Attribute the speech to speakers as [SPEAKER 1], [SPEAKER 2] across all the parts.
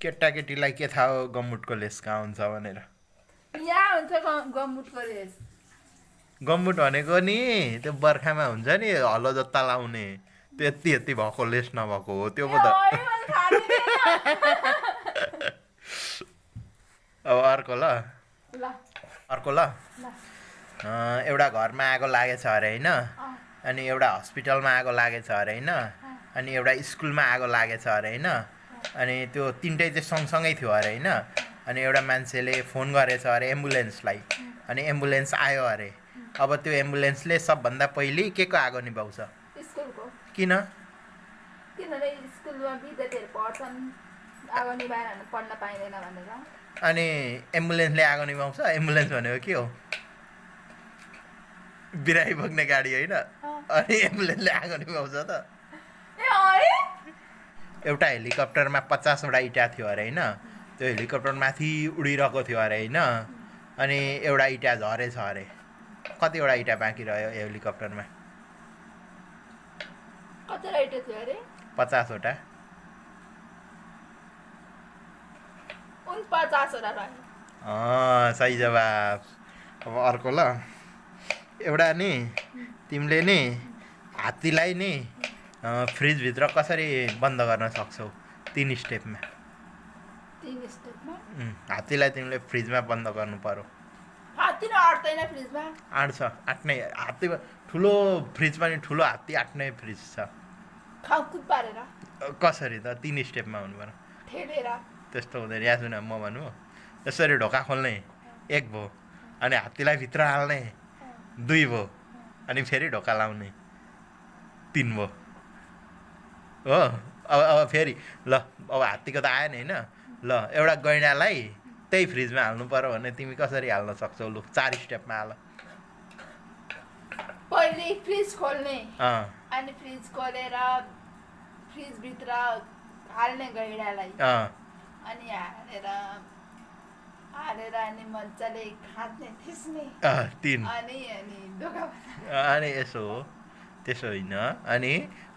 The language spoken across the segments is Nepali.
[SPEAKER 1] केटाकेटीलाई के थाहा हो गम्मुटको लेस कहाँ हुन्छ भनेर?
[SPEAKER 2] यहाँ हुन्छ गम्मुटको लेस।
[SPEAKER 1] गम्मुट भनेको नि त्यो बर्खामा हुन्छ नि हलो जत्ता लाउने, त्यो यति यति भएको लेस नभएको हो त्यो पो त। अब अर्को ल अर्को ल एउटा घरमा आगो लागेछ अरे होइन, अनि एउटा हस्पिटलमा आगो लागेछ अरे होइन, अनि एउटा स्कुलमा आगो लागेछ अरे होइन, अनि त्यो तिनटै चाहिँ सँगसँगै थियो अरे होइन। अनि एउटा मान्छेले फोन गरेछ अरे एम्बुलेन्सलाई, अनि एम्बुलेन्स आयो अरे। अब त्यो एम्बुलेन्सले सबभन्दा पहिले के को आगो निभाउँछ?
[SPEAKER 2] स्कुलको।
[SPEAKER 1] किन?
[SPEAKER 2] किनभने स्कुलमा विद्यार्थीहरू पढ्छन्, आगो निभाएर पढ्न पाइँदैन भनेर।
[SPEAKER 1] अनि एम्बुलेन्सले आगो निभाउँछ? एम्बुलेन्स भनेको के हो? बिरामी बोक्ने गाडी होइन? अनि एम्बुलेन्सले आगो निभाउँछ त? एउटा हेलिकप्टरमा 50 वटा इँटा थियो अरे होइन, त्यो हेलिकप्टर माथि उडिरहेको थियो अरे होइन, अनि एउटा इँटा झरेछ अरे। कतिवटा इँटा बाँकी रह्यो हेलिकप्टरमा?
[SPEAKER 2] कतिवटा इँटा थियो अरे?
[SPEAKER 1] 50 वटा।
[SPEAKER 2] 49 वटा रह्यो।
[SPEAKER 1] सही जवाब। अब अर्को ल, एउटा नि तिमीले नि हात्तीलाई नि फ्रिजभित्र कसरी बन्द गर्न सक्छौ? 3 स्टेपमा।
[SPEAKER 2] 3 स्टेपमा?
[SPEAKER 1] हात्तीलाई तिमीले फ्रिजमा बन्द गर्नु पर्यो।
[SPEAKER 2] हात्ती न अट्दैन फ्रिजमा?
[SPEAKER 1] आँट्छ, आँट्नै। हात्ती ठुलो फ्रिज पनि ठुलो हात्ती आँट्ने फ्रिज छ।
[SPEAKER 2] खाउकुत पारेर?
[SPEAKER 1] कसरी त? 3 स्टेपमा हुनु पर्यो।
[SPEAKER 2] ठेलेर?
[SPEAKER 1] त्यस्तो हुँदैन। यहाँ सुन म भन्नु, यसरी ढोका खोल्ने 1 भयो, अनि हात्तीलाई भित्र हाल्ने 2 भयो, अनि फेरि ढोका लाउने 3 भयो हो। अब फेरि ल, अब हात्तीको त आयो नि होइन। ल एउटा गैँडालाई त्यही फ्रिजमा हाल्नु पर्यो भने तिमी कसरी हाल्न सक्छौ? लु 4 स्टेपमा हाल।
[SPEAKER 2] पहिले फ्रिज खोल्ने, अनि फ्रिज खोलेर फ्रिजभित्र हाल्ने गैँडालाई, अनि हालेर अनि मजाले खाँच्ने थिच्ने
[SPEAKER 1] 3।
[SPEAKER 2] अनि ढोका।
[SPEAKER 1] अनि यसो हो, त्यसो होइन। अनि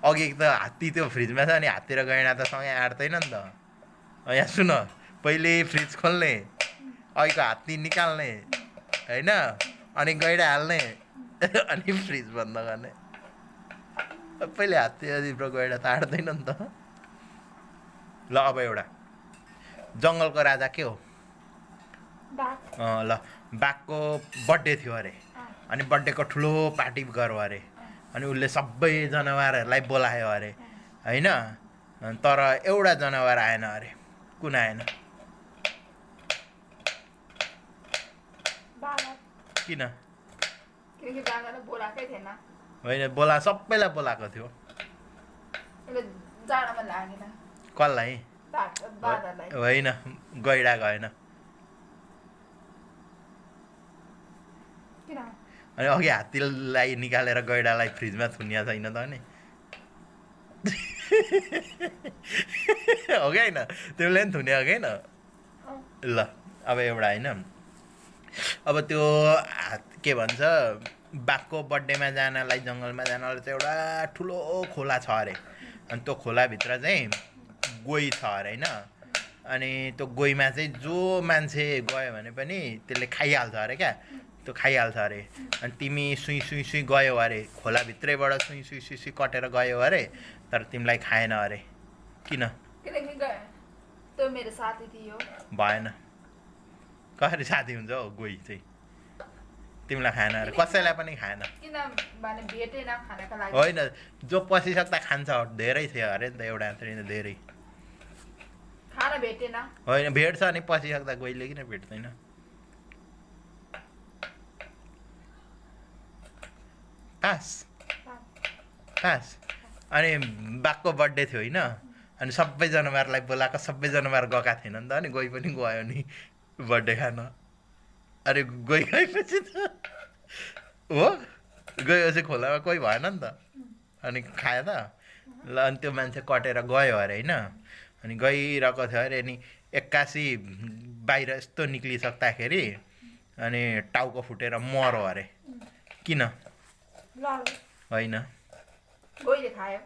[SPEAKER 1] अघि त हात्ती त्यो फ्रिजमा छ, अनि हात्ती र गैँडा त सँगै आँट्दैन नि त। यहाँ सुन, पहिले फ्रिज खोल्ने, अघिको हात्ती निकाल्ने होइन, अनि गैँडा हाल्ने, अनि फ्रिज बन्द गर्ने। पहिले हात्ती र गैँडा त आँट्दैन नि त। ल अब एउटा, जङ्गलको राजा के हो? ल, बाघको बर्थडे थियो अरे, अनि बर्थडेको ठुलो पार्टी गरौँ अरे, अनि उसले सबै जनावरहरूलाई बोलायो अरे होइन, तर एउटा जनावर आएन अरे। कुन आएन? किन?
[SPEAKER 2] किनकि बाघलाई बोलाएकै थिएन।
[SPEAKER 1] होइन, सबैलाई बोलाएको थियो।
[SPEAKER 2] जाडोमा लागेन।
[SPEAKER 1] कसलाई?
[SPEAKER 2] बाघलाई।
[SPEAKER 1] होइन, गैँडा गएन।
[SPEAKER 2] किन?
[SPEAKER 1] अनि अघि हात्तीलाई निकालेर गैँडालाई फ्रिजमा थुनिया छैन त नि? हो कि होइन? तिमीले पनि थुन्यो कि होइन? ल अब एउटा होइन, अब त्यो के भन्छ, बाघको बर्थडेमा जानलाई, जङ्गलमा जानलाई चाहिँ एउटा ठुलो खोला छ अरे, अनि त्यो खोलाभित्र चाहिँ गोही छ अरे होइन, अनि त्यो गोहीमा चाहिँ जो मान्छे गयो भने पनि त्यसले खाइहाल्छ अरे क्या, त्यो खाइहाल्छ अरे। अनि तिमी सुई सुई सुई गयौ अरे, खोलाभित्रैबाट सुई सुई सुई सुई कटेर गयौ अरे, तर तिमीलाई खाएन अरे। किन?
[SPEAKER 2] किनकि त्यो मेरो साथी थियो।
[SPEAKER 1] भएन। कसरी साथी हुन्छ हौ गोही चाहिँ? तिमीलाई खाएन अरे, कसैलाई पनि खाएन।
[SPEAKER 2] किनभने भेटेन खानाको लागि।
[SPEAKER 1] होइन, जो पसिसक्दा खान्छ, धेरै थियो अरे नि त, एउटा धेरै।
[SPEAKER 2] खाना भेटेन?
[SPEAKER 1] होइन, भेट्छ नि पसिसक्दा, गोहीले किन भेट्दैन? पास। अनि बाघको बर्थडे थियो होइन, अनि सबै जनावरलाई बोलाएको, सबै जनावर गएका थिएन नि त, अनि गोही पनि गयो नि बर्थडे खान। अरे गोही गएपछि त हो, गएपछि खोलामा कोही भएन नि त, अनि खायो त। ल अनि त्यो मान्छे कटेर गयो अरे होइन, अनि गइरहेको थियो अरे, अनि 81 बाहिर यस्तो निक्लिसक्दाखेरि अनि टाउको फुटेर मरो अरे। किन? होइन,
[SPEAKER 2] गोहीले खायो।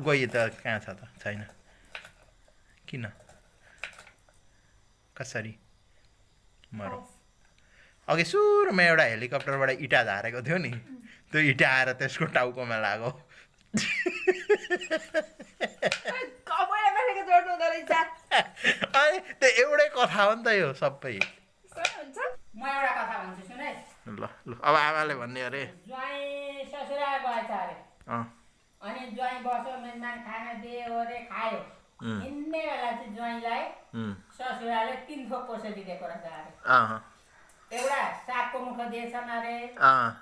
[SPEAKER 1] गोही त कहाँ छ त? छैन। किन? कसरी मरौ अघि सुरुमा एउटा हेलिकप्टरबाट इँटा झारेको थियो नि त्यो इँटा आएर त्यसको टाउकोमा लाग्यो अनि त्यो एउटै कथा हो नि त यो सबै
[SPEAKER 3] म एउटा कथा भन्छु सुन है
[SPEAKER 1] ल ल अब आमाले भन्ने अरे
[SPEAKER 3] ज्वाइँ ससुरा गएछ अरे अनि ज्वाइँ बस्यो मेहमान खाना दियो अरे खायो हिँड्ने बेला चाहिँ ज्वाइँलाई ससुराले 3 थोक पसेली दिएको रहेछ अरे एउटा सागको मुठो दिएछन् अरे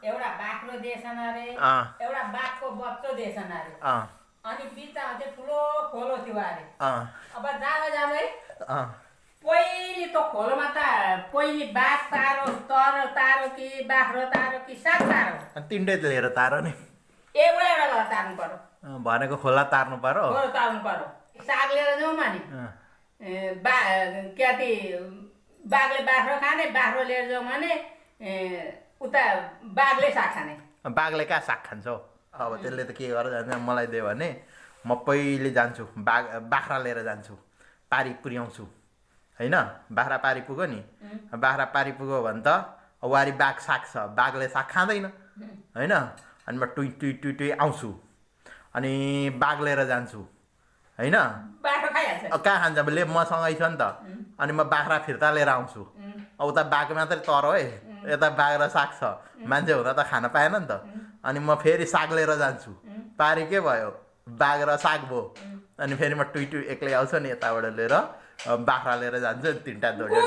[SPEAKER 3] एउटा बाख्रो दिएछन् अरे एउटा बाघको बच्चो दिएछन् अरे अनि बिचमा चाहिँ ठुलो खोलो थियो अरे अब जाँदै पहिली त खोलोमा त पहिली बाघ तारो तारो कि बाख्रो तारो कि साग तारो
[SPEAKER 1] तिनटै लिएर तारो नि
[SPEAKER 3] एउटा गरेर तार्नु पर्यो
[SPEAKER 1] भनेको खोला तार्नु पर्यो
[SPEAKER 3] खोलो तार्नु पर्यो साग लिएर जाउँ नि क्या ती बाघले बाख्रो खाने बाख्रो लिएर जाउँ भने उता बाघले साग खाने
[SPEAKER 1] बाघले कहाँ साग खान्छ हौ अब त्यसले त के गरेर जान्छ मलाई दियो भने म पहिले जान्छु बाख्रा लिएर जान्छु पारी पुर्याउँछु होइन बाख्रा पारी पुग्यो नि बाख्रा पारी पुग्यो भने त वारी बाघ साग छ बाघले साग खाँदैन होइन अनि म टुई टुई टुई टुई आउँछु अनि बाघ लिएर जान्छु होइन कहाँ खान्छ अब मसँगै छ नि त अनि म बाख्रा फिर्ता लिएर आउँछु उता बाघ मात्रै तर है यता बाघ र साग छ मान्छे हुँदा त खान पाएन नि त अनि म फेरि साग लिएर जान्छु पारी के भयो बाघ र साग भयो अनि फेरि म टुई टुई एक्लै आउँछु नि यताबाट लिएर बाख्रा लिएर जान्छु नि 3टा दोड्यो